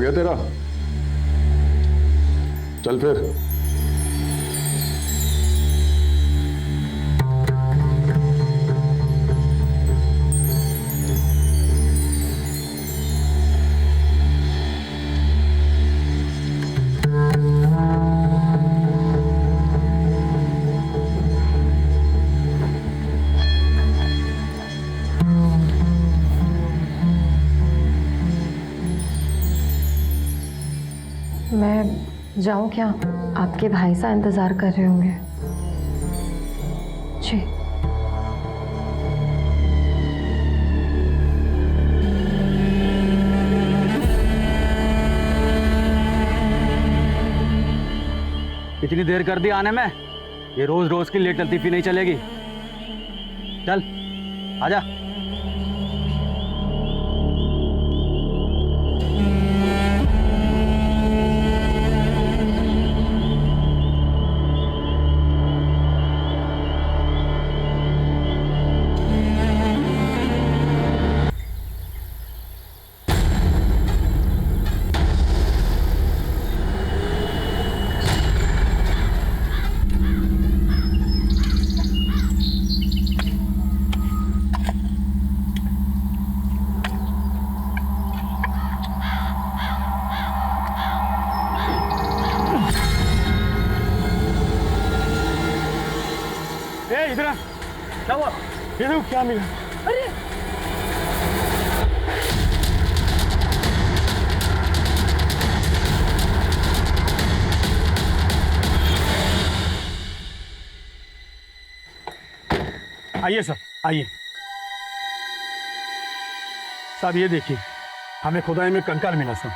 गया तेरा? चल फिर। मैं जाऊं क्या? आपके भाई सा इंतजार कर रहे होंगे। जी। इतनी देर कर दी आने में? ये रोज रोज की लेट लतीफी नहीं चलेगी। चल आजा। इधर क्या हुआ? इधर क्या मिला? अरे आइए सर, आइए। साहब ये देखिए, हमें खुदाई में कंकाल मिला सर।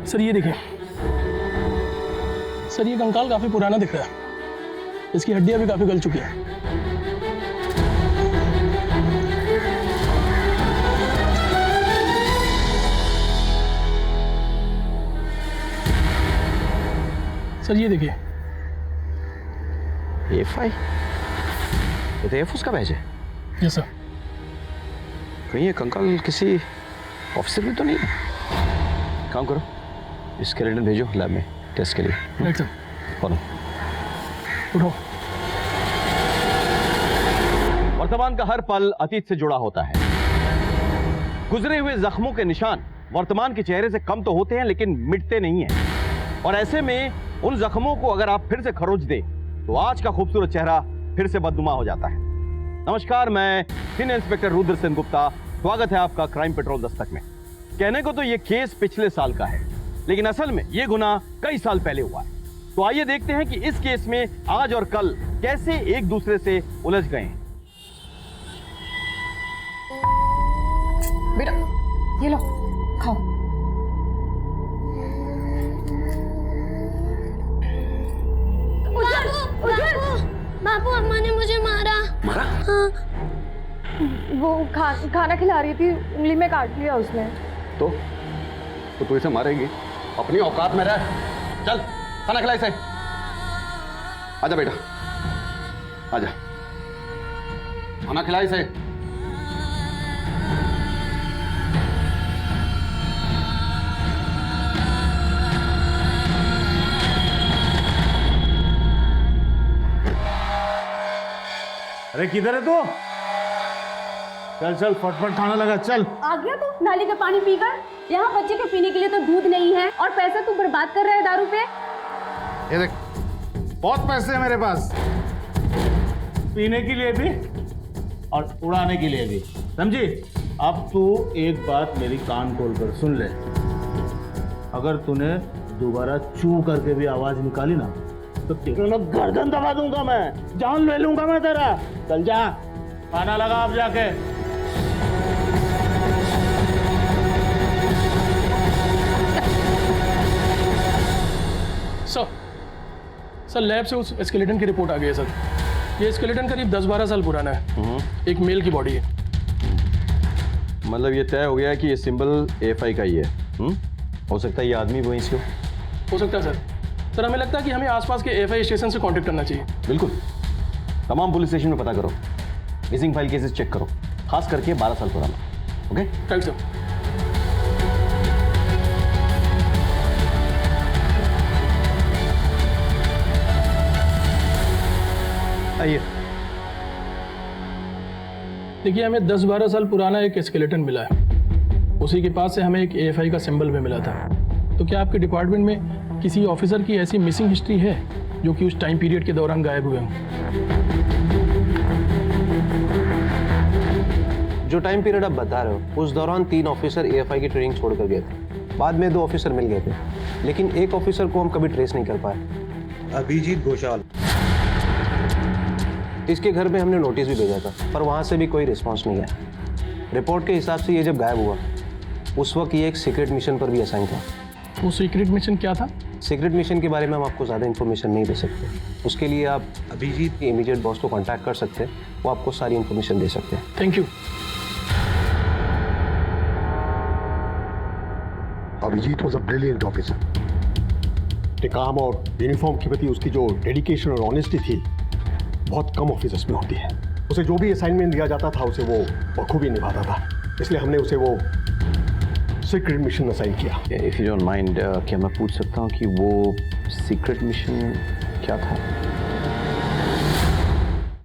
सर ये देखिए, सर ये कंकाल काफी पुराना दिख रहा है। इसकी हड्डियां भी काफी गल चुकी हैं। सर ये देखिए, A5? ये तो एयरफोर्स का बैच है। Yes sir. कहीं ये कंकाल किसी ऑफिसर में तो नहीं है? काम करो, स्केलेटन भेजो लैब में टेस्ट के लिए। Right sir. फॉलो। उठो। वर्तमान का हर पल अतीत से जुड़ा होता है। गुजरे हुए जख्मों के निशान वर्तमान के चेहरे से कम तो होते हैं लेकिन मिटते नहीं हैं। और ऐसे में उन जख्मों को अगर आप फिर से खरोच दे तो आज का खूबसूरत चेहरा फिर से बदनुमा हो जाता है। नमस्कार, मैं सीनियर इंस्पेक्टर रुद्र सेन गुप्ता। स्वागत है आपका क्राइम पेट्रोल दस्तक में। कहने को तो ये केस पिछले साल का है, लेकिन असल में ये गुनाह कई साल पहले हुआ है। तो आइए देखते हैं कि इस केस में आज और कल कैसे एक दूसरे से उलझ गए हैं। बेटा ये लो, खाओ। बापू, अम्मा ने मुझे मारा। मारा? हाँ। वो खाना खिला रही थी, उंगली में काट लिया उसने। तो तू इसे मारेगी? अपनी औकात में रह। चल खाना खिला इसे। आजा बेटा, आजा, खाना खिला इसे। अरे किधर है तू? चल चल, फटफट खाना लगा, चल। आ गया तू नाली का पानी पीकर? यहाँ बच्चे के पीने के लिए तो दूध नहीं है और पैसा तू बर्बाद कर रहा है दारू पे। ये देख, बहुत पैसे हैं मेरे पास, पीने के लिए भी और उड़ाने के लिए भी, समझी? अब तू एक बात मेरी कान खोल कर सुन ले। अगर तूने दोबारा चू करके भी आवाज निकाली ना तो तेरा ना गर्दन दबा दूंगा मैं, जान ले लूंगा मैं तेरा। चल जा, खाना लगा अब जाके। सर लैब से उस स्केलेटन की रिपोर्ट आ गई है सर। ये स्केलेटन करीब 10-12 साल पुराना है। एक मेल की बॉडी है। मतलब ये तय हो गया है कि ये सिंबल A5 का ही है। हो सकता है ये आदमी वहीं से हो। हो सकता है सर। सर हमें लगता है कि हमें आसपास के एएफआई स्टेशन से कांटेक्ट करना चाहिए। बिल्कुल, तमाम पुलिस स्टेशन में पता करो, मिसिंग फाइल केसेस चेक करो, खास करके 12 साल पुराना। Okay, right sir. आइए। देखिए, हमें 10-12 साल पुराना एक स्केलेटन मिला है। उसी के पास से हमें एक एएफआई का सिंबल भी मिला था। तो क्या आपके डिपार्टमेंट में किसी ऑफिसर की ऐसी मिसिंग हिस्ट्री है जो कि उस टाइम पीरियड के दौरान गायब हुए हों? जो टाइम पीरियड आप बता रहे हो, उस दौरान 3 ऑफिसर एएफआई की ट्रेनिंग छोड़कर गए थे। बाद में 2 ऑफिसर मिल गए थे, लेकिन एक ऑफिसर को हम कभी ट्रेस नहीं कर पाए। अभिजीत घोषाल। इसके घर में हमने नोटिस भी भेजा था, पर वहाँ से भी कोई रिस्पॉन्स नहीं आया। रिपोर्ट के हिसाब से ये जब गायब हुआ, उस वक्त ये एक सीक्रेट मिशन पर भी असाइन था। वो सीक्रेट मिशन क्या था? सीक्रेट मिशन के बारे में हम आपको ज़्यादा इन्फॉर्मेशन नहीं दे सकते। उसके लिए आप अभिजीत के इमीडिएट बॉस को कॉन्टैक्ट कर सकते हैं, वो आपको सारी इन्फॉर्मेशन दे सकते हैं। Thank you. Abhijit was a brilliant officer. अपने काम और यूनिफॉर्म के प्रति उसकी जो डेडिकेशन और ऑनेस्टी थी, बहुत कम ऑफिसर्स में होती है। उसे जो भी असाइनमेंट दिया जाता था उसे वो बखूबी निभाता था, इसलिए हमने उसे वो सीक्रेट मिशन असाइन किया। इफ यू डोंट माइंड, क्या मैं पूछ सकता हूँ कि वो सीक्रेट मिशन क्या था?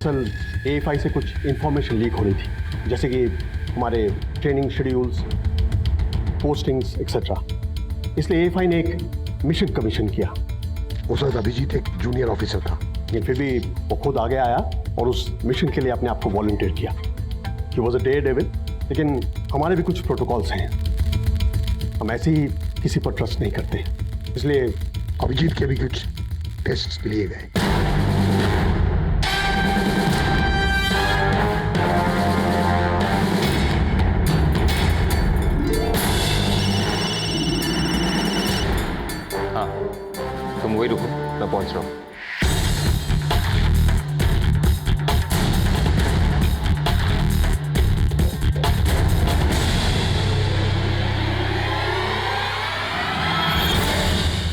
असल एएफआई से कुछ इंफॉर्मेशन लीक हो रही थी, जैसे कि हमारे ट्रेनिंग शेड्यूल्स, पोस्टिंग्स एक्सेट्रा। इसलिए एएफआई ने एक मिशन कमीशन किया। उस वक्त अभिजीत एक जूनियर ऑफिसर था, लेकिन फिर भी वो खुद आगे आया और उस मिशन के लिए अपने आप को वॉलंटियर किया। He was a daredevil, लेकिन हमारे भी कुछ प्रोटोकॉल्स हैं। हम ऐसे ही किसी पर ट्रस्ट नहीं करते, इसलिए अभिजीत के भी कुछ टेस्ट लिए गए। हाँ, तुम वही रुको, मैं पहुंच रहा हूँ।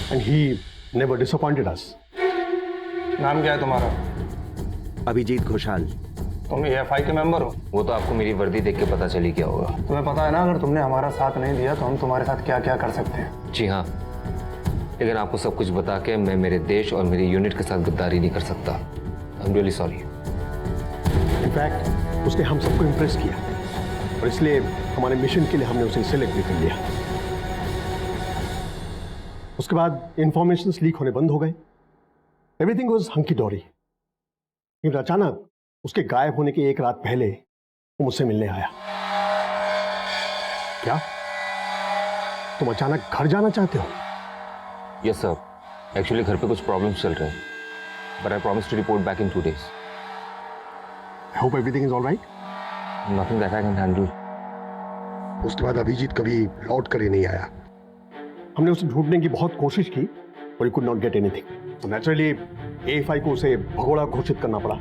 and he never disappointed us. नाम क्या है तुम्हारा? अभिजीत घोषाल। तुम एएफआई के मेंबर हो? वो तो आपको मेरी वर्दी देख के पता चली क्या होगा। तुम्हें पता है ना, अगर तुमने हमारा साथ नहीं दिया तो हम तुम्हारे साथ क्या क्या कर सकते हैं। जी हाँ, लेकिन आपको सब कुछ बता के मैं मेरे देश और मेरी यूनिट के साथ गद्दारी नहीं कर सकता। I am really sorry. In fact उसने हम सबको इम्प्रेस किया और इसलिए हमारे मिशन के लिए हमने उसे सिलेक्ट भी कर लिया। उसके बाद इंफॉर्मेशन लीक होने बंद हो गए। एवरीथिंग वाज हंकी डोरी। लेकिन अचानक उसके गायब होने के एक रात पहले वो मुझसे मिलने आया। क्या तुम अचानक घर जाना चाहते हो? यस सर, एक्चुअली घर पे कुछ प्रॉब्लम्स चल रहे हैं, but I promise to report back in 2 days। I hope everything is alright. Nothing that I can handle. उसके बाद अभिजीत कभी लौट कर ही नहीं आया। हमने उसे ढूंढने की बहुत कोशिश की और he could not get anything. तो नेचुरली एएफआई को उसे भगोड़ा घोषित करना पड़ा।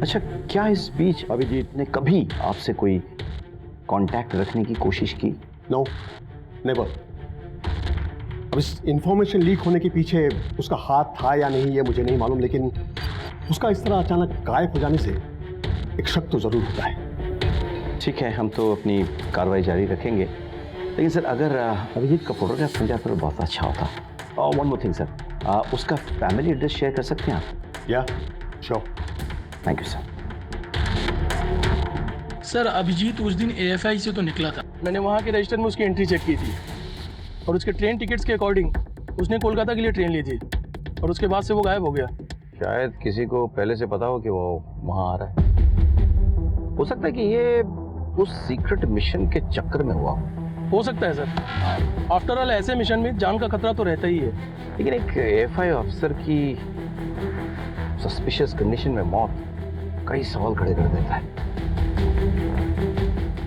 अच्छा, क्या इस बीच अभिजीत ने कभी आपसे कोई कांटेक्ट रखने की कोशिश की? No, never. अब इस इंफॉर्मेशन लीक होने के पीछे उसका हाथ था या नहीं ये मुझे नहीं मालूम, लेकिन उसका इस तरह अचानक गायब हो जाने से एक शक तो जरूर होता है। ठीक है, हम तो अपनी कार्रवाई जारी रखेंगे, लेकिन सर अगर अभिजीत का फोटोग्राफ मिल जाता तो बहुत अच्छा होता। और वन मोर थिंग सर, उसका फैमिली एड्रेस शेयर कर सकते हैं आप? Yeah sure. Thank you sir. Sir Abhijit उस दिन एएफआई से तो निकला था। मैंने वहाँ के रजिस्टर में उसकी एंट्री चेक की थी और उसके ट्रेन टिकट्स के अकॉर्डिंग उसने कोलकाता के लिए ट्रेन ली थी और उसके बाद से वो गायब हो गया। शायद किसी को पहले से पता हो कि वो वहाँ आ रहा है। हो सकता है कि ये उस सीक्रेट मिशन के चक्कर में हुआ हो सकता है सर। आफ्टर ऑल ऐसे मिशन में जान का खतरा तो रहता ही है। लेकिन एक एएफआई ऑफिसर की सस्पिशियस कंडीशन में मौत कई सवाल खड़े कर देता है।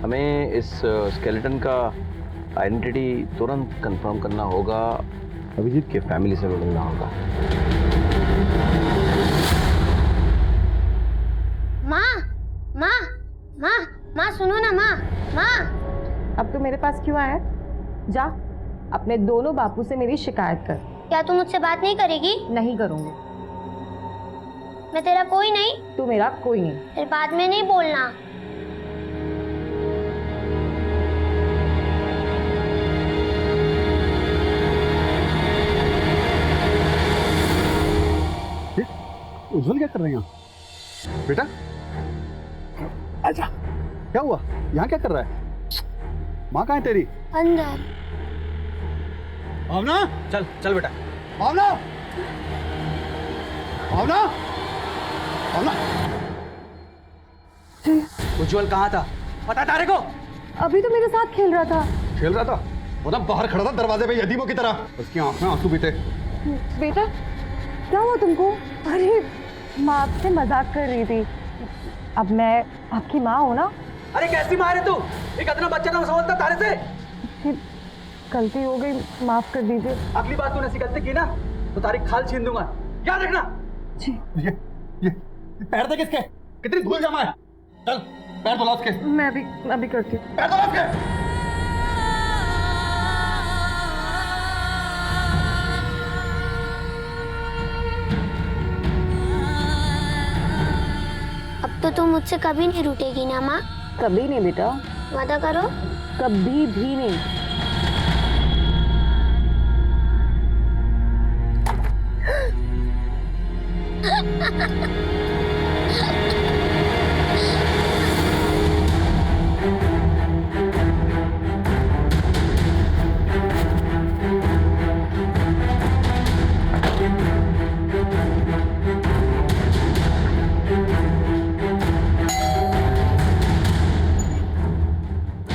हमें इस स्केलेटन का आइडेंटिटी तुरंत कंफर्म करना होगा, अभिजीत के फैमिली से मिलना होगा। माँ माँ माँ माँ सुनो ना माँ माँ। अब तो मेरे पास क्यों आया? जा अपने दोनों बापू से मेरी शिकायत कर। क्या तू मुझसे बात नहीं करेगी? नहीं करूँगी। मैं तेरा कोई नहीं? तू मेरा कोई नहीं। फिर बाद में नहीं बोलना। उज्जवल क्या कर रहे हैं यहाँ? बेटा आजा। क्या हुआ? यहाँ क्या कर रहा है? माँ कहाँ है तेरी? अंदर। भावना, चल चल बेटा। भावना, भावना, भावना। उज्जवल कहाँ था? पता तारे को? अभी तो मेरे साथ खेल रहा था। खेल रहा था? वो ना बाहर खड़ा था दरवाजे पे यतीमों की तरह। उसकी आंख में आंसू भी थे। बेटा क्या हुआ तुमको? अरे माँ आपसे मजाक कर रही थी। अब मैं आपकी माँ हूँ ना। अरे कैसी माँ है तू? एक इतना बच्चा ना समझता तारे से। गलती हो गई, माफ कर दीजिए। अगली बार तूने ऐसी गलती की ना तो तारी खाल छीन दूंगा, याद रखना। जी। ये पैर देख इसके, कितनी धूल जमा है। चल पैर धुला उसके। मैं अभी करती हूँ। पैर धुला उसके। अब तो तुम मुझसे कभी नहीं रूठेगी ना माँ? कभी नहीं बेटा। वादा करो। कभी भी नहीं।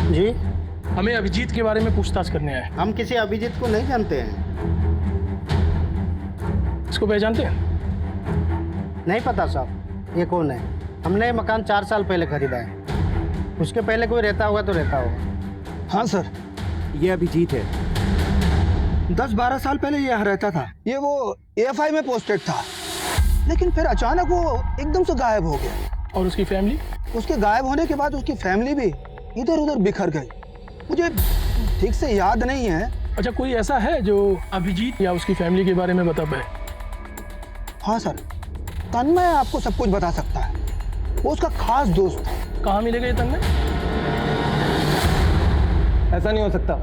जी, हमें अभिजीत के बारे में पूछताछ करने आए। हम किसी अभिजीत को नहीं जानते हैं। इसको पहचानते हैं? नहीं पता साहब, ये कौन है? हमने ये मकान 4 साल पहले खरीदा है। उसके पहले कोई रहता होगा तो रहता होगा। हाँ सर, ये अभिजीत है। 10-12 साल पहले ये यहाँ रहता था। ये वो AFI में पोस्टेड था, लेकिन फिर अचानक वो एकदम से गायब हो गया। और उसकी फैमिली? उसके गायब होने के बाद उसकी फैमिली भी इधर उधर बिखर गई। मुझे ठीक से याद नहीं है। अच्छा, कोई ऐसा है जो अभिजीत या उसकी फैमिली के बारे में बता पाए? हाँ सर, तन्मय आपको सब कुछ बता सकता है। वो उसका खास दोस्त था। कहाँ मिलेगा ये तन्मय? ऐसा नहीं हो सकता।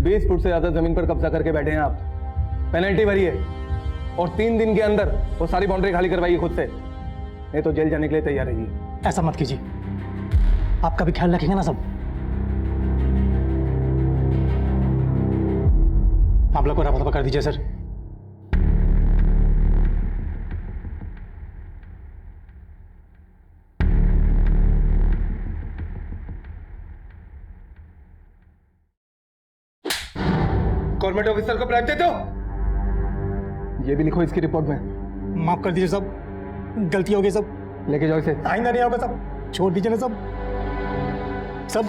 20 फुट से ज्यादा जमीन पर कब्जा करके बैठे हैं आप। पेनल्टी भरी है और 3 दिन के अंदर वो सारी बाउंड्री खाली करवाइए खुद से, नहीं तो जेल जाने के लिए तैयार रहिए। ऐसा मत कीजिए, आपका भी ख्याल रखेंगे ना सब। आप लोग को रफा कर दीजिए सर। गवर्नमेंट ऑफिसर को ब्राइब देते हो? ये भी लिखो इसकी रिपोर्ट में। माफ कर दीजिए सब, गलती हो गई सब। लेके जाओ इसे। आइंदा नहीं होगा सब, छोड़ दीजिए ना सब। सब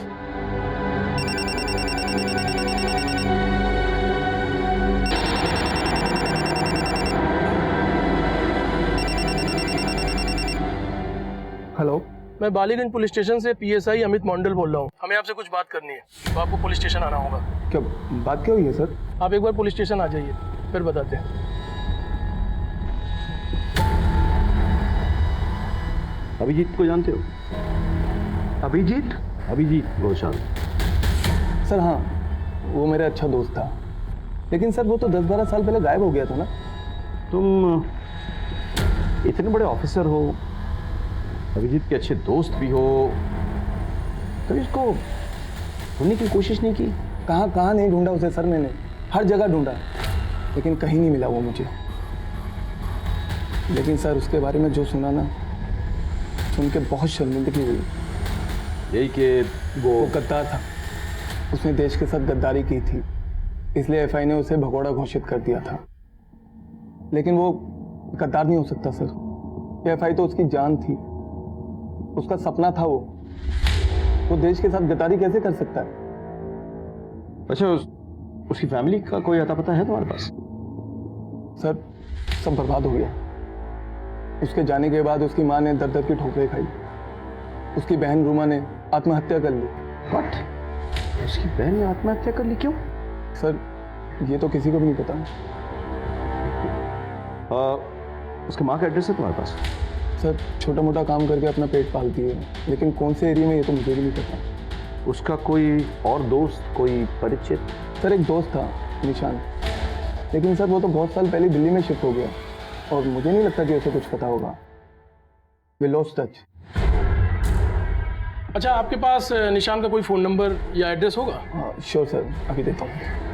हेलो, मैं बालीगंज पुलिस स्टेशन से PSI अमित मंडल बोल रहा हूँ। हमें आपसे कुछ बात करनी है, तो आपको पुलिस स्टेशन आना होगा। क्या बात क्या हुई है सर? आप एक बार पुलिस स्टेशन आ जाइए, फिर बताते हैं। अभिजीत को जानते हो? अभिजीत घोषाल। सर हाँ, वो मेरा अच्छा दोस्त था, लेकिन सर वो तो 10-12 साल पहले गायब हो गया था ना। तुम इतने बड़े ऑफिसर हो, अभिजीत के अच्छे दोस्त भी हो, कभी इसको ढूंढने की कोशिश नहीं की? कहाँ नहीं ढूंढा उसे सर, मैंने हर जगह ढूंढा, लेकिन कहीं नहीं मिला वो मुझे। लेकिन सर उसके बारे में जो सुना ना, सुन के बहुत शर्मिंदगी हुई। यही कि वो गद्दार था, उसने देश के साथ गद्दारी की थी, इसलिए FI ने उसे भगोड़ा घोषित कर दिया था। लेकिन वो गद्दार नहीं हो सकता सर। FI तो उसकी जान थी, उसका सपना था। वो देश के साथ गद्दारी कैसे कर सकता है? अच्छा, उसकी फैमिली का कोई अता पता है तुम्हारे पास? सर सब बर्बाद हो गया। उसके जाने के बाद उसकी माँ ने दर दर की ठोकरें खाई। उसकी बहन रूमा ने आत्महत्या कर ली। What? उसकी बहन ने आत्महत्या कर ली? क्यों? सर ये तो किसी को भी नहीं पता। उसके माँ का एड्रेस है तुम्हारे पास? सर छोटा मोटा काम करके अपना पेट पालती है, लेकिन कौन से एरिया में ये तो मुझे भी नहीं पता। उसका कोई और दोस्त, कोई परिचित? सर एक दोस्त था निशान, लेकिन सर वो तो बहुत साल पहले दिल्ली में शिफ्ट हो गया और मुझे नहीं लगता कि उसे कुछ पता होगा। We lost touch. अच्छा, आपके पास निशान का कोई फ़ोन नंबर या एड्रेस होगा? हाँ श्योर सर, अभी देता हूँ।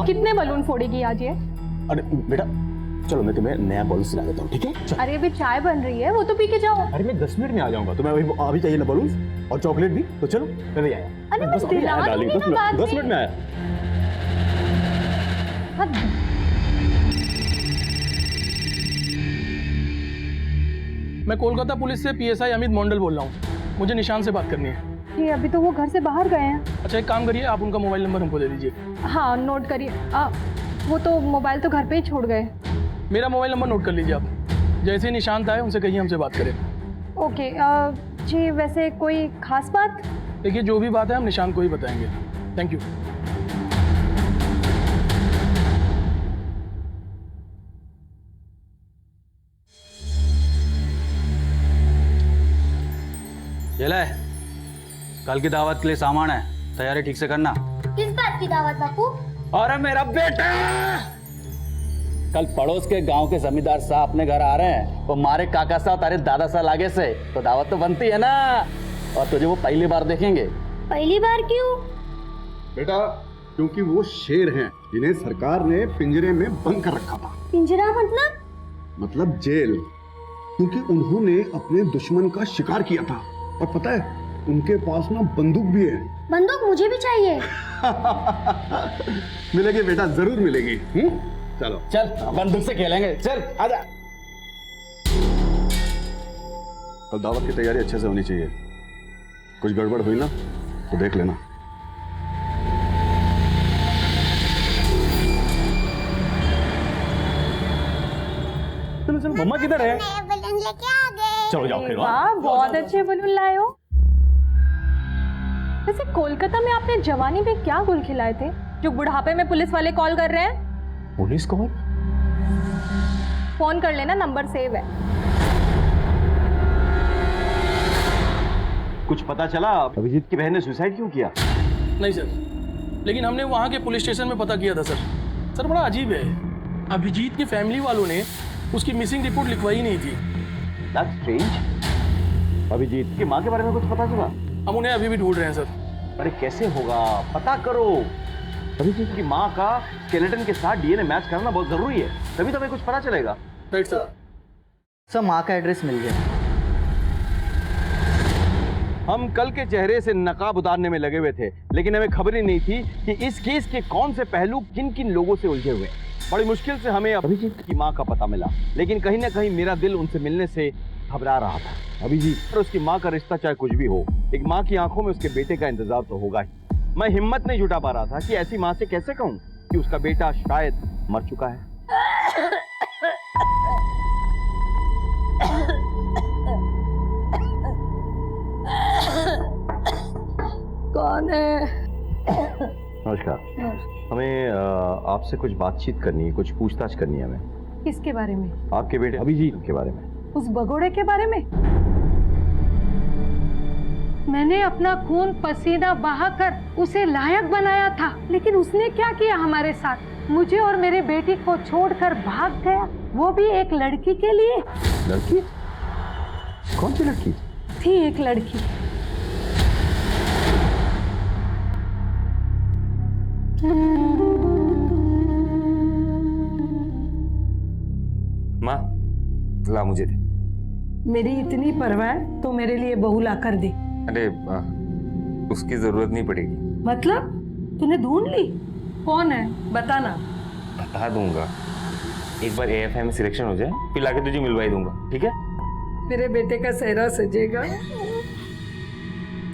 कितने बलून फोड़ेगी आज ये? अरे बेटा चलो मैं तुम्हें नया बॉल सिला देता हूँ, ठीक है? अरे अभी चाय बन रही है, वो तो पी के जाओ। अरे मैं 10 मिनट में आ जाऊंगा, तुम्हें अभी चाहिए ना बलून और चॉकलेट भी, तो चलो मैं नहीं आया। अरे बस 10 मिनट में आया। मैं कोलकाता पुलिस से PSI अमित मंडल बोल रहा हूँ। मुझे निशान से बात करनी है। ये अभी तो वो घर से बाहर गए हैं। अच्छा एक काम करिए, आप उनका मोबाइल नंबर हमको दे दीजिए। हाँ नोट करिए। वो तो मोबाइल तो घर पे ही छोड़ गए। मेरा मोबाइल नंबर नोट कर लीजिए आप। जैसे ही निशांत आए उनसे कहिए हमसे बात करें। ओके। जी वैसे कोई खास बात? देखिए जो भी बात है हम निशांत को ही बताएंगे। Thank you. ये ले, कल की दावत के लिए सामान है, तैयारी ठीक से करना। किस बात की दावत बापू? अरे मेरा बेटा, कल पड़ोस के गांव के जमींदार साहब अपने घर आ रहे हैं। वो मारे काका साहब तारे दादा साहब आगे से, तो दावत तो बनती है ना। और तुझे वो पहली बार देखेंगे। पहली बार क्यों? बेटा क्योंकि वो शेर हैं जिन्हें सरकार ने पिंजरे में बंद कर रखा था। पिंजरा मतलब जेल, क्योंकि उन्होंने अपने दुश्मन का शिकार किया था। और पता है उनके पास ना बंदूक भी है। बंदूक मुझे भी चाहिए। मिलेगी बेटा, जरूर मिलेगी। चलो चल बंदूक से खेलेंगे, चल आजा। कल दावत की तैयारी अच्छे से होनी चाहिए, कुछ गड़बड़ हुई ना तो देख लेना। चलो चलो, मम्मा किधर है? बलून लेके आ गए। चलो जाओ खेलो। वाह बहुत अच्छे बलून लाए हो। वैसे कोलकाता में आपने जवानी में क्या गुल खिलाए थे जो बुढ़ापे में पुलिस वाले कॉल कर रहे हैं? Police call? फोन कर लेना, नंबर सेव है। कुछ पता चला अभिजीत की बहन ने सुसाइड क्यों किया? नहीं सर, लेकिन हमने वहाँ के पुलिस स्टेशन में पता किया था सर। सर बड़ा अजीब है, अभिजीत के फैमिली वालों ने उसकी मिसिंग रिपोर्ट लिखवाई नहीं थी। That's strange। अभिजीत की माँ के बारे में कुछ पता चला? हम उन्हें अभी भी ढूंढ रहे हैं सर। अरे कैसे होगा, पता करो। अभिजीत की माँ का स्केलेटन के साथ DNA मैच करना बहुत जरूरी है, तभी तो हमें कुछ पता चलेगा। Right sir. सर माँ का एड्रेस मिल गया। हम कल के चेहरे से नकाब उतारने में लगे हुए थे, लेकिन हमें खबर ही नहीं थी कि इस केस के कौन से पहलू किन किन लोगों से उलझे हुए। बड़ी मुश्किल से हमें अभिजीत की माँ का पता मिला, लेकिन कहीं ना कहीं मेरा दिल उनसे मिलने से घबरा रहा था। अभिजीत और उसकी माँ का रिश्ता चाहे कुछ भी हो, एक माँ की आंखों में उसके बेटे का इंतजार तो होगा ही। मैं हिम्मत नहीं जुटा पा रहा था कि ऐसी माँ से कैसे कहूँ कि उसका बेटा शायद मर चुका है। कौन है? नमस्कार। हमें आपसे कुछ बातचीत करनी है, कुछ पूछताछ करनी है हमें। किसके बारे में? आपके बेटे अभिजीत के बारे में। उस भगोड़े के बारे में? मैंने अपना खून पसीना बहाकर उसे लायक बनाया था, लेकिन उसने क्या किया हमारे साथ? मुझे और मेरे बेटी को छोड़कर भाग गया, वो भी एक लड़की के लिए। लड़की? कौन सी लड़की? थी एक लड़की। माँ ला मुझे दे। मेरी इतनी परवाह है तो मेरे लिए बहू ला कर दे। अरे उसकी जरूरत नहीं पड़ेगी। मतलब? तूने ढूंढ ली? कौन है बताना। बता दूंगा, एक बार एएफआई में सिलेक्शन हो जाए फिर लाके तुझे मिलवाई दूंगा, ठीक है? मेरे बेटे का सेहरा सजेगा।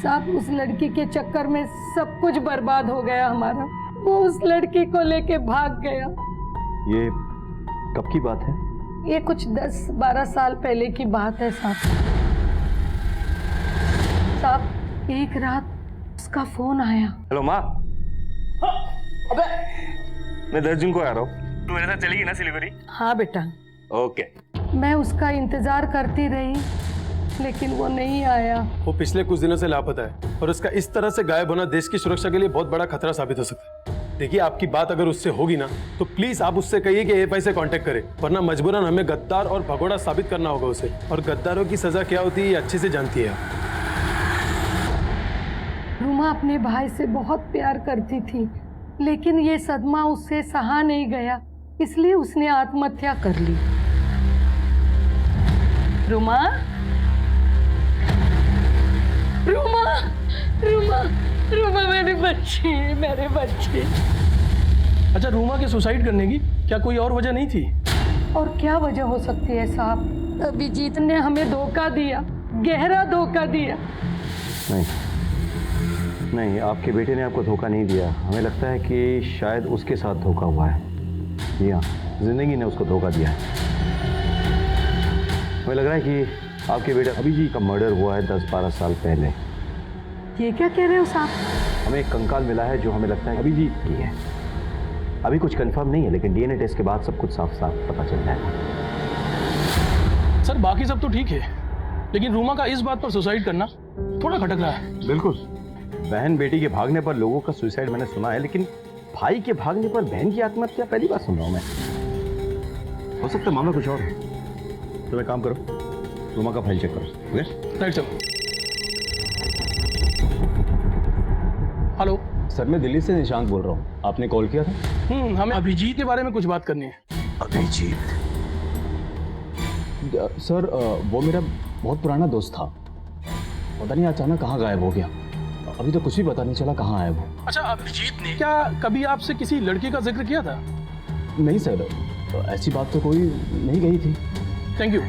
साहब उस लड़की के चक्कर में सब कुछ बर्बाद हो गया हमारा। वो उस लड़की को लेके भाग गया। ये कब की बात है? ये कुछ 10-12 साल पहले की बात है साहब। साहब एक रात उसका फोन आया। हेलो माँ। अबे मैं 10 जून को आ रहा हूँ, तू मेरे साथ चलेगी ना सिलीगुड़ी? हाँ बेटा। ओके। मैं उसका इंतजार करती रही लेकिन वो नहीं आया। वो पिछले कुछ दिनों से लापता है और उसका इस तरह से गायब होना देश की सुरक्षा के लिए बहुत बड़ा खतरा साबित हो सकता है। देखिए, आपकी बात अगर उससे होगी ना तो प्लीज आप उससे कहिए कि एएफआई से कांटेक्ट करे, वरना मजबूरन हमें गद्दार और भगोड़ा साबित करना होगा उसे। और गद्दारों की सजा क्या होती है ये अच्छे से जानती है आप। रूमा अपने भाई से बहुत प्यार करती थी लेकिन ये सदमा उससे सहा नहीं गया, इसलिए उसने आत्महत्या कर ली। रूमा, रूमा, रूमा, रूमा मेरे बच्चे, मेरे बच्चे। अच्छा, रूमा के सुसाइड करने की क्या कोई और वजह नहीं थी? और क्या वजह हो सकती है साहब? अभिजीत ने हमें धोखा दिया, गहरा धोखा दिया। नहीं, आपके बेटे ने आपको धोखा नहीं दिया। हमें लगता है कि शायद उसके साथ धोखा हुआ है। जी हाँ, जिंदगी ने उसको धोखा दिया है। हमें लग रहा है कि आपके बेटे अभिजीत का मर्डर हुआ है 10-12 साल पहले। ये क्या कह रहे हो साहब? हमें एक कंकाल मिला है जो हमें लगता है अभिजीत की है। अभी कुछ कंफर्म नहीं है लेकिन डीएनए टेस्ट के बाद सब कुछ साफ साफ पता चल जाएगा। सर बाकी सब तो ठीक है लेकिन रूमा का इस बात पर सुसाइड करना थोड़ा खटक रहा है। बिल्कुल, बहन बेटी के भागने पर लोगों का सुसाइड मैंने सुना है, लेकिन भाई के भागने पर बहन की आत्महत्या पहली बार सुन रहा हूं मैं। हो सकता है मामला कुछ और है। तो एक काम करो, रूमा का फाइल चेक करो। Right sir. हेलो सर, मैं दिल्ली से निशांत बोल रहा हूँ। आपने कॉल किया था? हमें अभिजीत के बारे में कुछ बात करनी है। अभिजीत? सर वो मेरा बहुत पुराना दोस्त था। पता नहीं अचानक कहाँ गायब हो गया। अभी तो कुछ भी पता नहीं चला कहाँ है वो। अच्छा, अभिजीत ने क्या कभी आपसे किसी लड़की का जिक्र किया था? नहीं सर, ऐसी बात तो कोई नहीं कही थी। Thank you.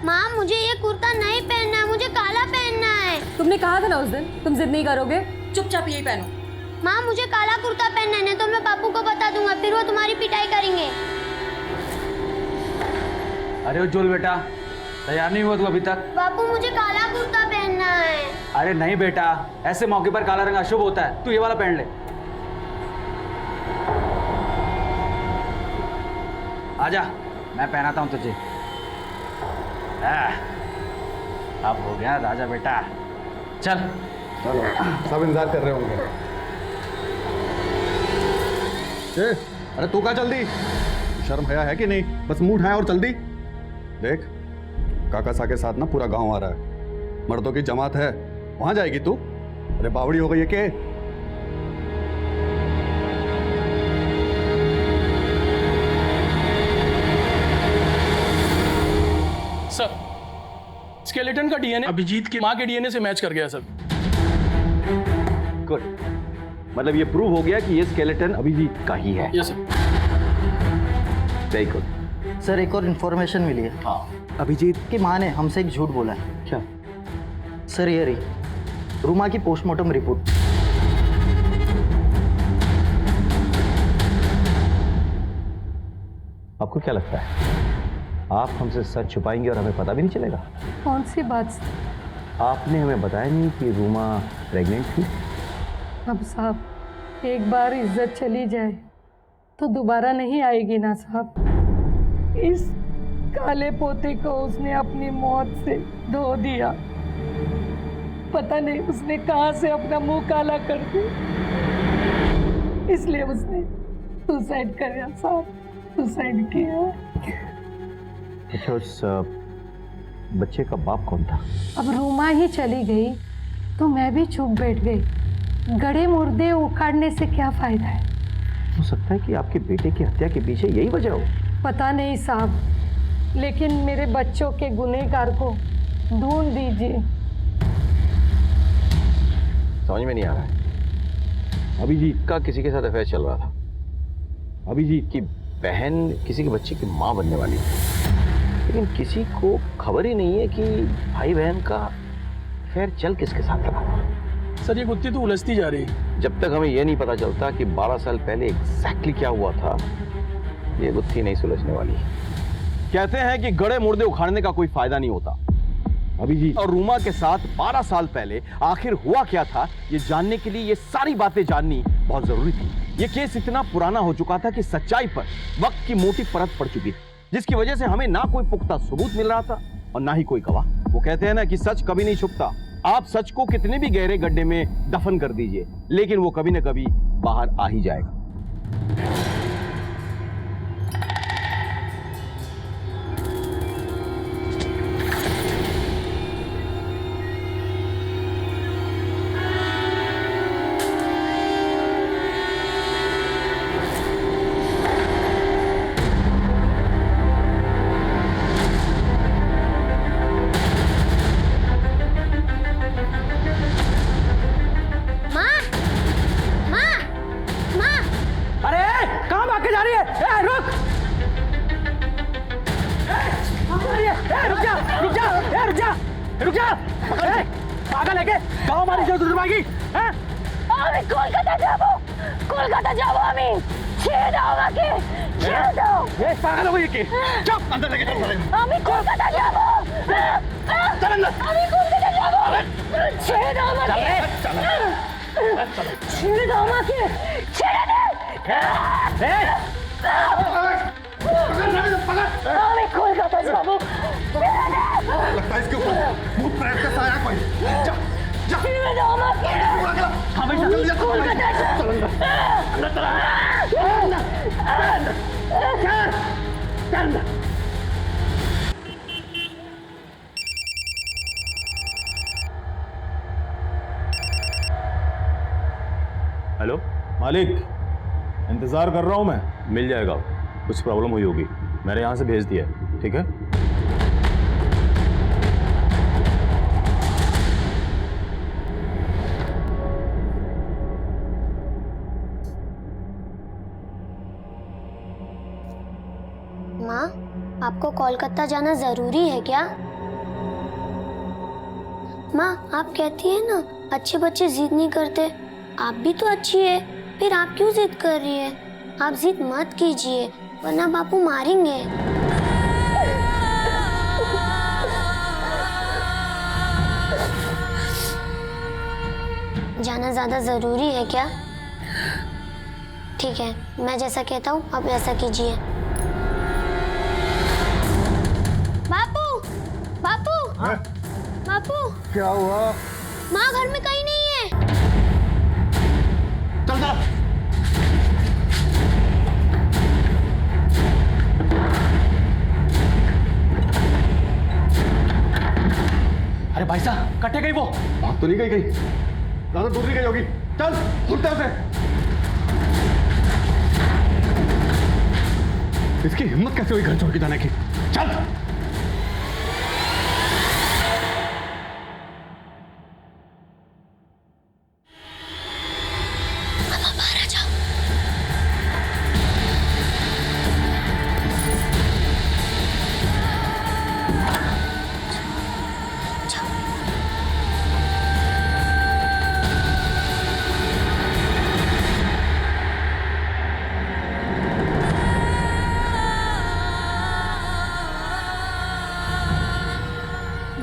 माँ मुझे ये कुर्ता नहीं पहनना है, मुझे काला पहनना है। तुमने कहा था ना उस दिन तुम जिद नहीं करोगे, चुपचाप यही पहनो। माँ मुझे काला कुर्ता पहनना है, नहीं तो मैं पापू को बता दूंगा, फिर वो तुम्हारी पिटाई करेंगे। अरे उज्जवल बेटा, तैयार नहीं हुआ तू अभी तक? पापू मुझे काला कुर्ता पहनना है। अरे नहीं बेटा, ऐसे मौके पर काला रंग अशुभ होता है। तू ये वाला पहन ले। आजा, मैं पहनाता हूँ तुझे। अब हो गया राजा बेटा। चल चलो, सब इंतजार कर रहे होंगे। अरे तू क्या जल्दी? शर्म हया है कि नहीं? बस मुंह उठाया और चल दी। देख, काका सा के साथ ना पूरा गांव आ रहा है, मर्दों की जमात है, वहां जाएगी तू? अरे बावड़ी हो गई है के? सर, स्केलेटन का डीएनए अभिजीत की मां के डीएनए से मैच कर गया सर। गुड, मतलब ये प्रूव हो गया कि ये स्केलेटन अभिजीत का ही है। Yes sir. Very good. Sir एक और इन्फॉर्मेशन मिली है। हाँ, अभिजीत की माँ ने हमसे एक झूठ बोला है। क्या? सर ये रही रूमा की पोस्टमार्टम रिपोर्ट। आपको क्या लगता है आप हमसे सच छुपाएंगे और हमें पता भी नहीं चलेगा? कौन सी बात? आपने हमें बताया नहीं कि रूमा प्रेग्नेंट थी। अब साहब एक बार इज्जत चली जाए तो दोबारा नहीं आएगी ना साहब। इस काले पोते को उसने अपनी मौत से धो दिया। पता नहीं उसने कहां से अपना मुंह काला कर दिया, इसलिए उसने सुसाइड किया साहब, सुसाइड किया। अच्छा, उस बच्चे का बाप कौन था? अब रूमा ही चली गई तो मैं भी चुप बैठ गई। गड़े मुर्दे उखाड़ने से क्या फायदा है? हो सकता है कि आपके बेटे की हत्या के पीछे यही वजह हो। पता नहीं साहब, लेकिन मेरे बच्चों के गुनहगार को ढूंढ दीजिए। समझ में नहीं आ रहा है। अभिजीत का किसी के साथ अफेयर चल रहा था। अभिजीत की बहन किसी के बच्चे की मां बनने वाली है, लेकिन किसी को खबर ही नहीं है कि भाई बहन का अफेयर चल किसके साथ रहा था। सर ये गुत्थी तो उलझती जा रही है। जब तक हमें यह नहीं पता चलता कि 12 साल पहले एग्जैक्टली क्या हुआ था, ये गुत्थी नहीं सुलझने वाली। कहते हैं कि गड़े मुर्दे उखाड़ने का कोई फायदा नहीं होता। अभिजीत और रूमा के साथ 12 साल पहले आखिर हुआ क्या था, ये जानने के लिए ये सारी बातें जाननी बहुत जरूरी थी। ये केस इतना पुराना हो चुका था कि सच्चाई पर वक्त की मोटी परत पड़ चुकी थी, जिसकी वजह से हमें ना कोई पुख्ता सबूत मिल रहा था और ना ही कोई गवाह। वो कहते हैं ना कि सच कभी नहीं छुपता। आप सच को कितने भी गहरे गड्ढे में दफन कर दीजिए, लेकिन वो कभी ना कभी बाहर आ ही जाएगा। हेलो मालिक, इंतजार कर रहा हूं मैं। मिल जाएगा, कुछ प्रॉब्लम हुई होगी, मैंने यहां से भेज दिया है। ठीक है। माँ, आपको कोलकाता जाना जरूरी है क्या? माँ, आप कहती है ना अच्छे बच्चे जिद नहीं करते। आप भी तो अच्छी है, फिर आप क्यों जिद कर रही है? आप जिद मत कीजिए, वरना बापू मारेंगे। जाना ज्यादा जरूरी है क्या? ठीक है, मैं जैसा कहता हूँ आप वैसा कीजिए। बापू, बापू, बापू, क्या हुआ? माँ घर में कहीं नहीं है। चल चल। अरे भाई साहब, कटे गई वो। भाग तो नहीं गई, कहीं ज्यादा दूर नहीं गई होगी। चल उठते उसे। इसकी हिम्मत कैसे हुई घर छोड़ के जाने की? चल।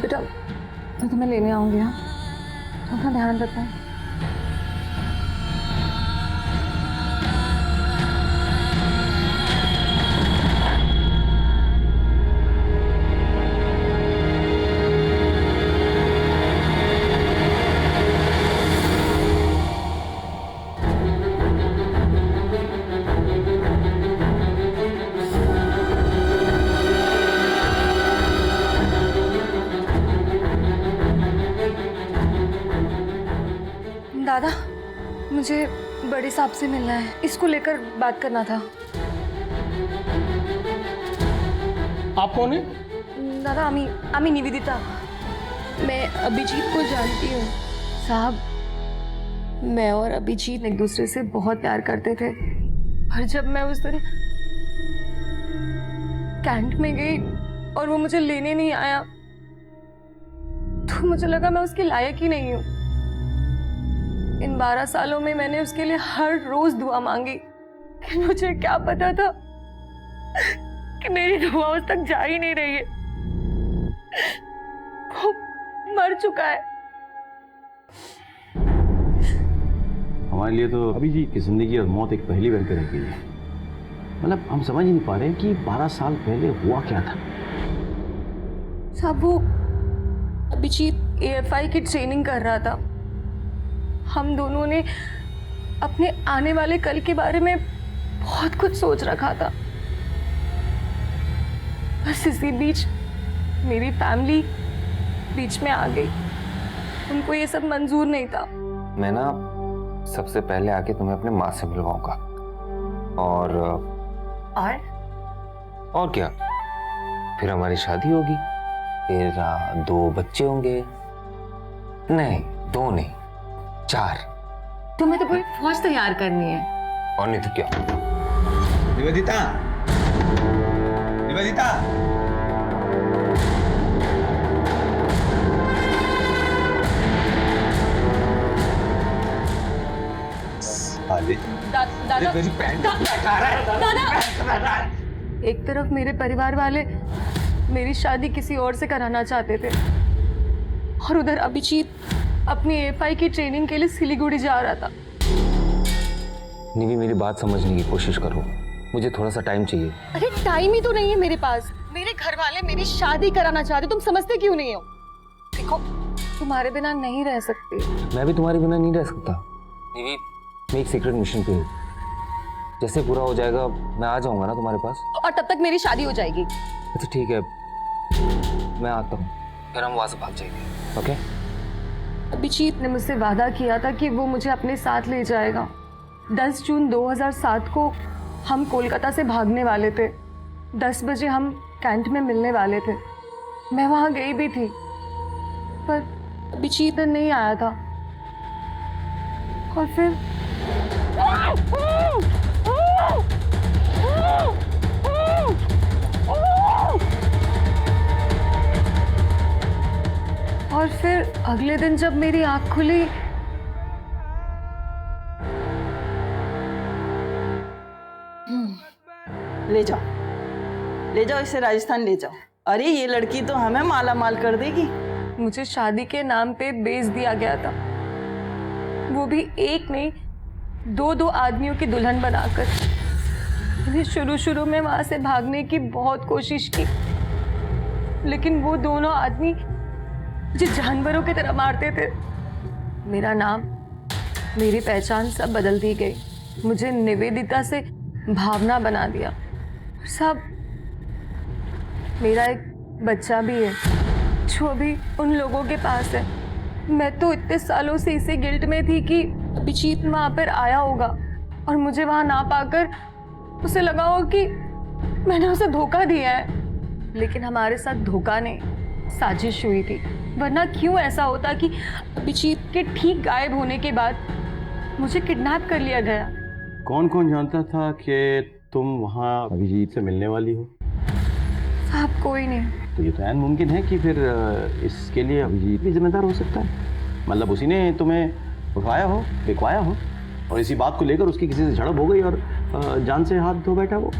बेटा, मैं तुम्हें लेने आऊंगी। हाँ, अपना ध्यान रखना। दादा, मुझे बड़े साहब से मिलना है, इसको लेकर बात करना था। आप कौन है? दादा আমি निवेदिता, मैं अभिजीत को जानती हूँ। साहब, मैं और अभिजीत एक दूसरे से बहुत प्यार करते थे, और जब मैं उस दिन कैंट में गई और वो मुझे लेने नहीं आया तो मुझे लगा मैं उसके लायक ही नहीं हूँ। इन 12 सालों में मैंने उसके लिए हर रोज दुआ मांगी, कि मुझे क्या पता था कि मेरी दुआ उस तक जा ही नहीं रही है। वो मर चुका है। हमारे लिए तो अभिजीत की जिंदगी और मौत एक पहेली बनकर रह गई है। मतलब हम समझ ही नहीं पा रहे कि 12 साल पहले हुआ क्या था। साहब, वो अभिजीत एएफआई की ट्रेनिंग कर रहा था। हम दोनों ने अपने आने वाले कल के बारे में बहुत कुछ सोच रखा था। बस इसी बीच मेरी फैमिली बीच में आ गई। उनको ये सब मंजूर नहीं था। मैं ना सबसे पहले आके तुम्हें अपने माँ से मिलवाऊंगा और क्या, फिर हमारी शादी होगी, फिर 2 बच्चे होंगे। नहीं 2 नहीं 4। तुम्हें तो पूरी फौज तैयार करनी है। और नहीं तो क्या। निवेदिता, निवेदिता, एक तरफ मेरे परिवार वाले मेरी शादी किसी और से कराना चाहते थे, और उधर अभिजीत अपनी एएफआई की ट्रेनिंग के लिए सिलीगुड़ी जा रहा था। निवी, मेरी बात समझने की कोशिश करो, मुझे थोड़ा सा टाइम चाहिए। अरे टाइम ही तो नहीं है मेरे पास। मेरे घर वाले मेरी शादी कराना चाहते, तुम समझते क्यों नहीं हो? देखो, तुम्हारे बिना नहीं रह सकती। मैं भी तुम्हारे बिना नहीं रह सकता। निवी, मैं एक सीक्रेट मिशन पे हूँ, जैसे पूरा हो जाएगा मैं आ जाऊंगा ना तुम्हारे पास, और तब तक मेरी शादी हो जाएगी। तो ठीक है, मैं आता हूँ, फिर हम वहां से भाग जाएंगे। ओके? अभिजीत ने मुझसे वादा किया था कि वो मुझे अपने साथ ले जाएगा। 10 जून 2007 को हम कोलकाता से भागने वाले थे। 10 बजे हम कैंट में मिलने वाले थे। मैं वहां गई भी थी, पर अभिजीत नहीं आया था। और फिर अगले दिन जब मेरी आंख खुली, ले जाओ इसे राजस्थान ले जाओ। अरे ये लड़की तो हमें माला माल कर देगी। मुझे शादी के नाम पे बेच दिया गया था, वो भी एक नहीं 2 आदमियों की दुल्हन बनाकर। मैंने शुरू में वहां से भागने की बहुत कोशिश की, लेकिन वो दोनों आदमी मुझे जानवरों की तरह मारते थे। मेरा नाम, मेरी पहचान सब बदल दी गई। मुझे निवेदिता से भावना बना दिया। सब, मेरा एक बच्चा भी है जो अभी उन लोगों के पास है। मैं तो इतने सालों से इसी गिल्ट में थी कि अभिजीत वहां पर आया होगा और मुझे वहां ना पाकर उसे लगा हो कि मैंने उसे धोखा दिया है। लेकिन हमारे साथ धोखा नहीं, साजिश हुई थी। वरना क्यों ऐसा होता कि अभिजीत के ठीक गायब होने के बाद मुझे किडनैप कर लिया गया। कौन कौन जानता था कि तुम वहाँ अभिजीत से मिलने वाली हो? साहब, कोई नहीं। तो ये तो ऐन मुमकिन है कि फिर इसके लिए अभिजीत भी जिम्मेदार हो सकता है। मतलब उसी ने तुम्हें उठाया हो, बिकवाया हो, और इसी बात को लेकर उसकी किसी से झड़प हो गई और जान से हाथ धो बैठा वो।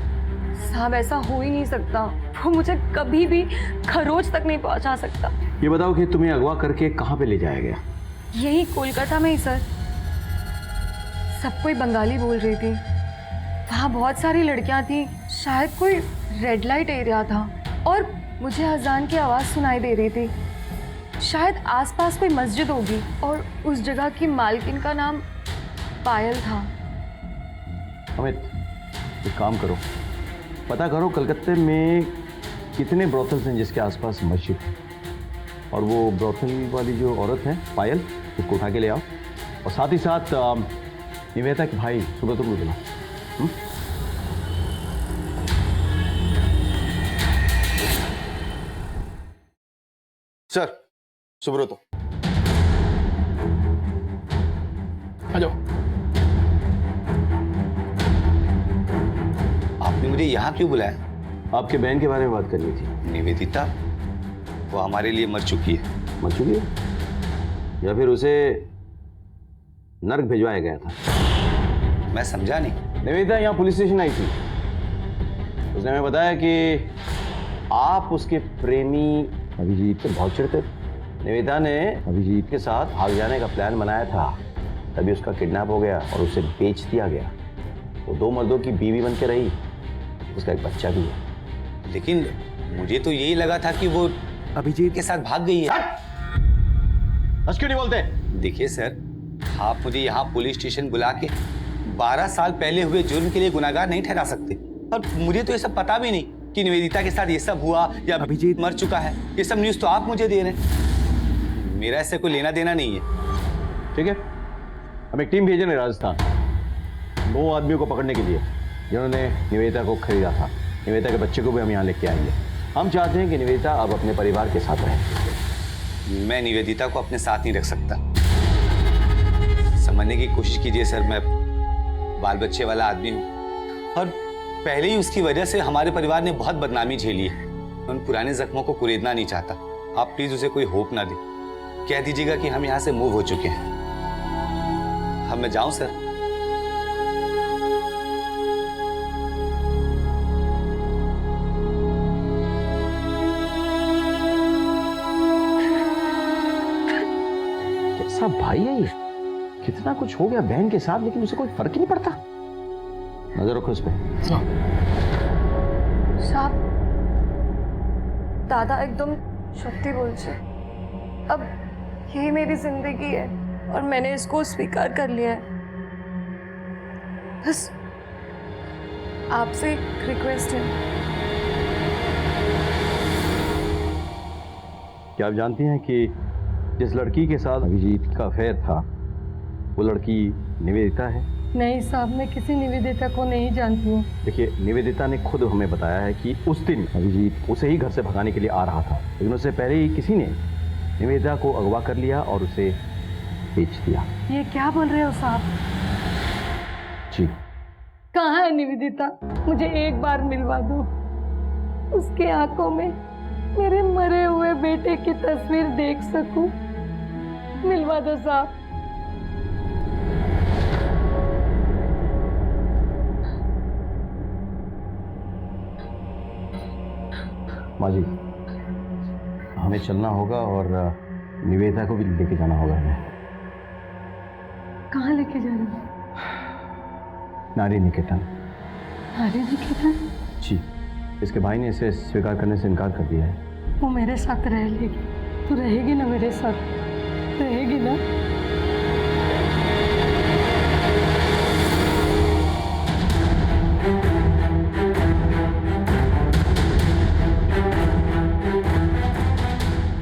साहब, ऐसा हो ही नहीं सकता। वो मुझे कभी भी खरोच तक नहीं पहुंचा सकता। ये बताओ कि तुम्हें अगवा करके कहाँ पे ले जाया गया? यही कोलकाता में ही सर। सब कोई बंगाली बोल रही थी। वहाँ बहुत सारी लड़कियाँ थी। शायद कोई रेड लाइट एरिया था और मुझे अजान की आवाज़ सुनाई दे रही थी। शायद आसपास कोई मस्जिद होगी और उस जगह की मालकिन का नाम पायल था। अमित, एक काम करो, पता करो कलकत्ते में कितने ब्रोथल्स हैं जिसके आसपास मस्जिद है, और वो ब्रोथल वाली जो औरत है पायल, उसको उठा के ले आओ। और साथ ही साथ निवेदिता के भाई सुब्रत को बुलाओ। सर सुब्रत, आ जाओ। आपने मुझे यहाँ क्यों बुलाया? आपके बहन के बारे में बात करनी थी। निवेदिता, वो हमारे लिए मर चुकी है। मर चुकी है या फिर उसे नर्क भिजवाया गया था? मैं समझा नहीं। निवेदिता यहाँ पुलिस स्टेशन आई थी। उसने हमें बताया कि आप उसके प्रेमी अभिजीत से बहुत चिढ़ते थे। निवेदिता ने अभिजीत के साथ भाग जाने का प्लान बनाया था, तभी उसका किडनैप हो गया और उसे बेच दिया गया। वो 2 मर्दों की बीवी बन के रही, उसका एक बच्चा भी है। लेकिन मुझे तो यही लगा था कि वो अभिजीत के साथ भाग गई है। बस क्यों नहीं बोलते? देखिए सर, आप मुझे यहाँ पुलिस स्टेशन बुला के 12 साल पहले हुए जुर्म के लिए गुनाहगार नहीं ठहरा सकते। और मुझे तो ये सब पता भी नहीं कि निवेदिता के साथ ये सब हुआ या अभिजीत मर चुका है। ये सब न्यूज़ तो आप मुझे दे रहे हैं, मेरा इससे कोई लेना देना नहीं है। ठीक है, हम एक टीम भेज रहे हैं राजस्थान 2 आदमियों को पकड़ने के लिए जिन्होंने निवेदिता को खरीदा था। निवेदिता के बच्चे को भी हम यहाँ लेके आएंगे। हम चाहते हैं कि निवेदिता अब अपने परिवार के साथ रहे। मैं निवेदिता को अपने साथ नहीं रख सकता। समझने की कोशिश कीजिए सर, मैं बाल बच्चे वाला आदमी हूँ और पहले ही उसकी वजह से हमारे परिवार ने बहुत बदनामी झेली है। मैं उन पुराने जख्मों को कुरेदना नहीं चाहता। आप प्लीज उसे कोई होप ना दें। कह दीजिएगा कि हम यहाँ से मूव हो चुके हैं। अब मैं जाऊं सर? कैसा भाई है ये? कितना कुछ हो गया बहन के साथ, लेकिन उसे कोई फर्क ही नहीं पड़ता। नजर रखो इस पे। साहब, दादा एकदम सत्य बोल छे। अब यही मेरी जिंदगी है और मैंने इसको स्वीकार कर लिया है। बस आपसे एक रिक्वेस्ट है। क्या आप जानती हैं कि जिस लड़की के साथ अभिजीत का अफेयर था वो लड़की निवेदिता है? नहीं साहब, मैं किसी निवेदिता को नहीं जानती हूँ। देखिए, निवेदिता ने खुद हमें बताया है कि उस दिन अभिजीत उसे ही घर से भगाने के लिए आ रहा था, लेकिन उससे पहले ही किसी ने निवेदिता को अगवा कर लिया और उसे बेच दिया। ये क्या बोल रहे हो साहब? जी। कहाँ है निवेदिता? मुझे एक बार मिलवा दो। उसके आंखों में मेरे मरे हुए बेटे की तस्वीर देख सकूं। मिलवा दो साहब। माँ जी, हमें चलना होगा और निवेदिता को भी लेके जाना होगा। कहाँ लेके जा रहे हो? नारी निकेतन। नारी निकेतन? जी, इसके भाई ने इसे स्वीकार करने से इनकार कर दिया है। वो मेरे साथ रह लेगी। तू रहेगी ना मेरे साथ? रहेगी ना?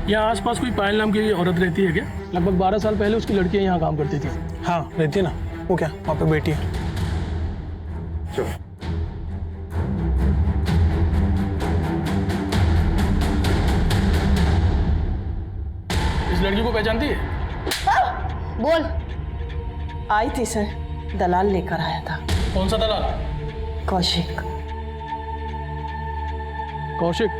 यहाँ आसपास कोई पायल नाम की औरत रहती है क्या? लगभग 12 साल पहले उसकी लड़कियाँ यहाँ काम करती थी। हाँ रहती है ना। वो क्या वहाँ पे बेटी है? चलो। इस लड़की को पहचानती है? बोल। आई थी सर, दलाल लेकर आया था। कौन सा दलाल? कौशिक। कौशिक?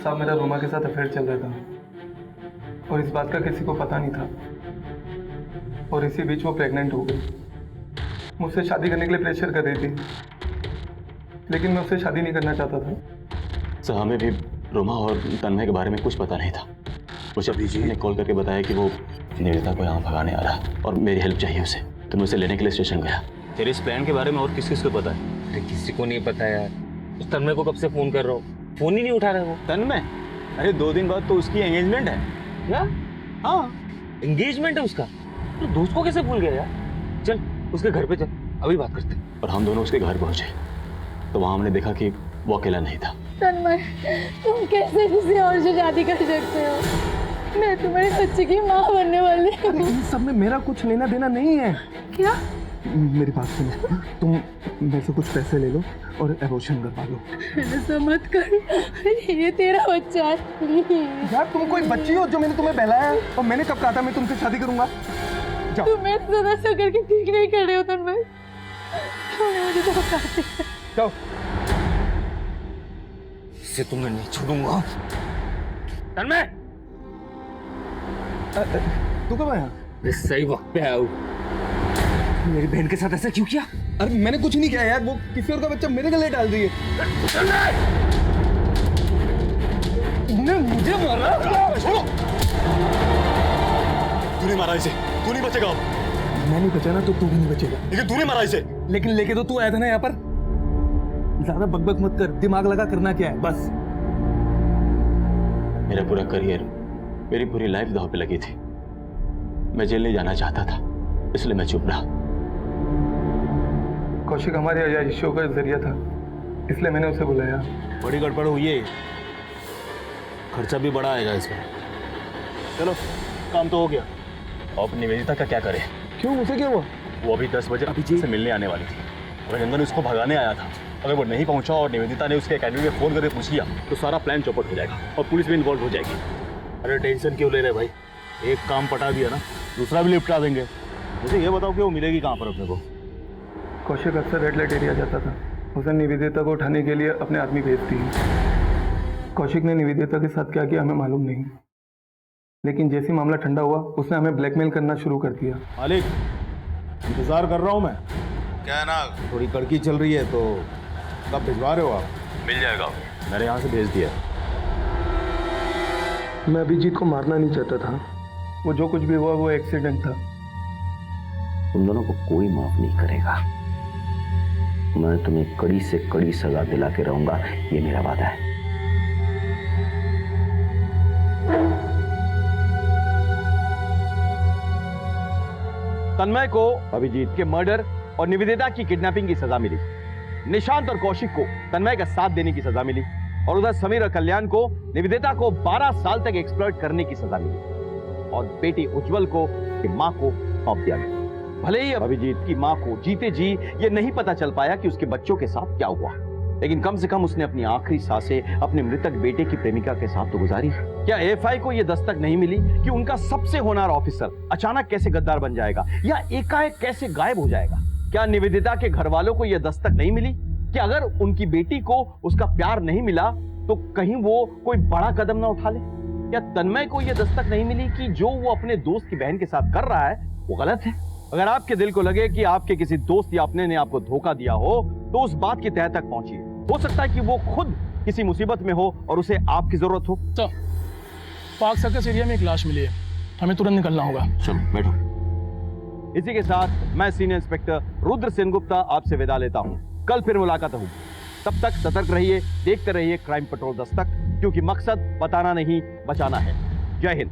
साहब, मेरा रोमा के साथ अफेयर चल रहा था और इस बात का किसी को पता नहीं था और इसी बीच वो प्रेग्नेंट हो गई। मुझसे शादी करने के लिए प्रेशर कर रही थी, लेकिन मैं उससे शादी नहीं करना चाहता था। सर, हमें भी रोमा और तन्मय के बारे में कुछ पता नहीं था। मुझे अभिजीत ने कॉल करके बताया कि वो निवेदिता को यहाँ भगाने आ रहा है और मेरी हेल्प चाहिए उसे, तो मैं उसे लेने के लिए स्टेशन गया। तेरे इस प्लान के बारे में और किस किस को पता है? अरे किसी को नहीं पता यार। उस तन्मय को कब से फोन कर रहा हूँ, फोन ही नहीं उठा रहे वो। तन्मय, अरे 2 दिन बाद तो उसकी एंगेजमेंट है। क्या? हाँ, एंगेजमेंट है उसका? तो दोस्त को कैसे भूल गया यार? चल उसके घर पे चल, अभी बात करते हैं। और हम दोनों उसके घर पहुंचे तो वहां हमने देखा कि वो अकेला नहीं था। तन्मय, तुम कैसे किसी और से शादी कर सकते हो? मैं तुम्हारे बच्चे की माँ बनने वाली हूँ। इन सब में मेरा कुछ लेना देना नहीं है। क्या? मेरी बात सुनो, तुम मेरे से कुछ पैसे ले लो और एबॉर्शन करवा लो। ऐसा मत कर, ये तेरा बच्चा है, प्लीज। यार तुम कोई बच्ची हो जो मैंने तुम्हें बहलाया है? और मैंने कब कहा था मैं तुमसे शादी करूंगा? तुम मेरे साथ ऐसा करके ठीक नहीं कर रहे हो तन्मय। मुझे तो बताते। जाओ। इसे तो मैं नहीं छोड़ूंगा। तन्मय, तू कब आया? मैं सही वक्त पे आया हूँ। मेरी बहन के साथ ऐसा क्यों किया? अरे मैंने कुछ नहीं किया यार, वो किसी और का बच्चा मेरे गले डाल दिए। तुमने मुझे मारा? छोड़ो। तूने मारा इसे, तू नहीं बचेगा। मैं नहीं बचा ना तो तू भी नहीं बचेगा। लेकिन तूने मारा इसे। लेकिन लेके तो तू आया था ना यहाँ पर। ज्यादा बकबक मत कर, दिमाग लगा करना क्या है बस। मेरा पूरा करियर, मेरी पूरी लाइफ दांव पे लगी थी। मैं जेल नहीं जाना चाहता था, इसलिए मैं चुप रहा। कौशिक हमारे आयाशियों का जरिया था, इसलिए मैंने उसे बुलाया। बड़ी गड़बड़ हुई है, खर्चा भी बड़ा आएगा इसमें। चलो काम तो हो गया। अब निवेदिता का क्या करें? क्यों, उसे क्या हुआ? वो अभी 10 बजे अभिजीत से मिलने आने वाली थी। अभिनंदन उसको भगाने आया था। अगर वो नहीं पहुंचा और निवेदिता ने उसके एकेडमी में फोन करके पूछ लिया तो सारा प्लान चौपट हो जाएगा और पुलिस भी इन्वॉल्व हो जाएगी। अरे टेंशन क्यों ले रहे भाई, एक काम पटा दिया ना, दूसरा भी निपटा देंगे। मुझे ये बताओ कि वो मिलेगी कहाँ पर अपने को? कौशिक अक्सर रेड लाइट एरिया जाता था। उसे निवेदिता को उठाने के लिए अपने आदमी भेज दिए। कौशिक ने निवेदिता के साथ क्या किया हमें मालूम नहीं, लेकिन जैसे मामला ठंडा हुआ उसने हमें ब्लैकमेल करना शुरू कर दिया। मालिक, इंतजार कर रहा हूँ मैं। क्या है ना, थोड़ी कड़की चल रही है तो कब भिजवा रहे हो आप? मिल जाएगा। मैंने यहाँ से भेज दिया। मैं अभिजीत को मारना नहीं चाहता था, वो जो कुछ भी हुआ वो एक्सीडेंट था। तुम दोनों को कोई माफ नहीं करेगा। मैं तुम्हें कड़ी से कड़ी सजा दिला के रहूंगा, ये मेरा वादा है। तन्मय को अभिजीत के मर्डर और निवेदिता की किडनैपिंग की सजा मिली। निशांत और कौशिक को तन्मय का साथ देने की सजा मिली और उधर समीर और कल्याण को निवेदिता को 12 साल तक एक्सप्लॉइट करने की सजा मिली और बेटी उज्जवल को उसकी मां को सौंप दिया गया। भले ही अभिजीत की मां को जीते जी ये नहीं पता चल पाया कि उसके बच्चों के साथ क्या हुआ, लेकिन कम से कम उसने अपनी आखिरी सांसें अपने मृतक बेटे की प्रेमिका के साथ तो गुजारी। क्या एएफआई को यह दस्तक नहीं मिली कि उनका सबसे होनहार ऑफिसर अचानक कैसे गद्दार बन जाएगा या एकाएक कैसे गायब हो जाएगा? क्या निवेदिता के घर वालों को यह दस्तक नहीं मिली कि अगर उनकी बेटी को उसका प्यार नहीं मिला तो कहीं वो कोई बड़ा कदम ना उठा ले? क्या तन्मय को यह दस्तक नहीं मिली कि जो वो अपने दोस्त की बहन के साथ कर रहा है वो गलत है? अगर आपके दिल को लगे कि आपके किसी दोस्त या अपने ने आपको धोखा दिया हो तो उस बात की तह तक पहुंचिए। हो सकता है कि वो खुद किसी मुसीबत में हो और उसे आपकी जरूरत हो। तो पाक सर्कस एरिया में एक लाश मिली है, हमें तुरंत निकलना होगा। चलो बैठो। इसी के साथ मैं सीनियर इंस्पेक्टर रुद्र सेनगुप्ता आपसे विदा लेता हूं। कल फिर मुलाकात होगी, तब तक सतर्क रहिए, देखते रहिए क्राइम पेट्रोल दस्तक, क्योंकि मकसद बताना नहीं बचाना है। जय हिंद।